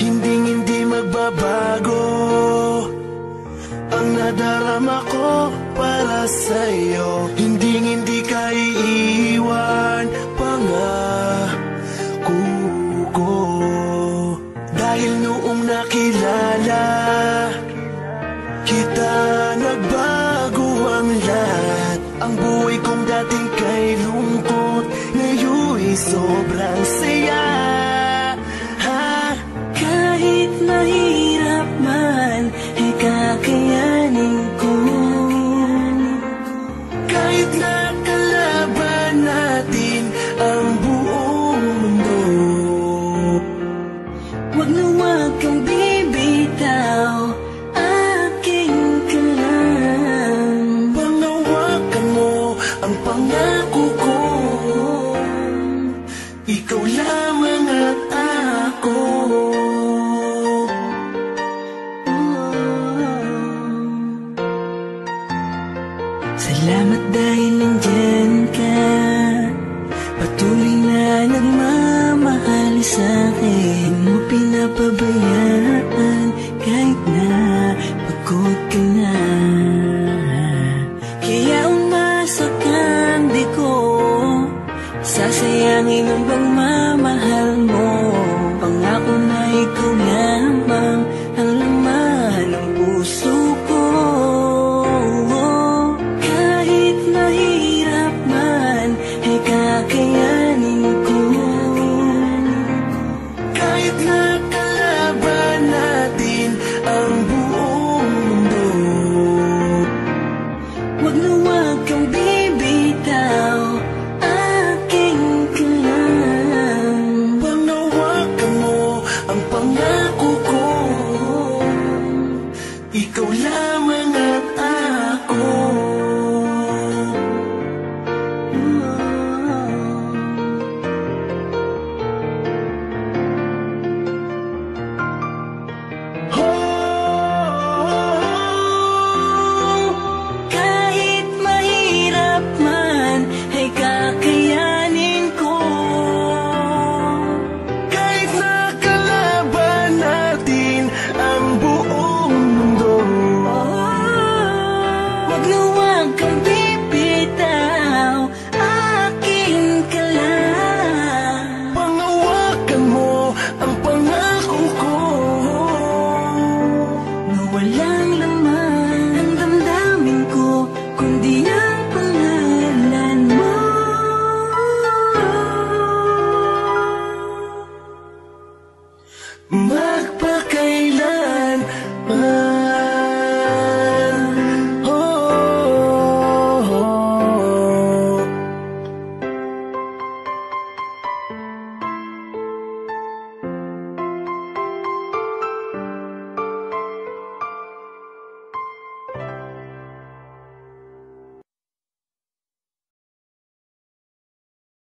Hindi magbabago ang nadarama ko para sa'yo. Hindi ka iiwan, pangako ko. Dahil noong nakilala kita, nagbago ang lahat. Ang buhay kong dating kay lungkot, ngayon'y sobrang saya. Kahit mahirap man, ay kakayanin ko. Kahit nakalaban natin ang buong mundo, wag na wag kang bibitaw, aking ka lang. panghawakan mo ang pangako ko. Ikaw lamang at ako. Salamat dahil nandyan ka, patuloy na nagmamahal sa'kin.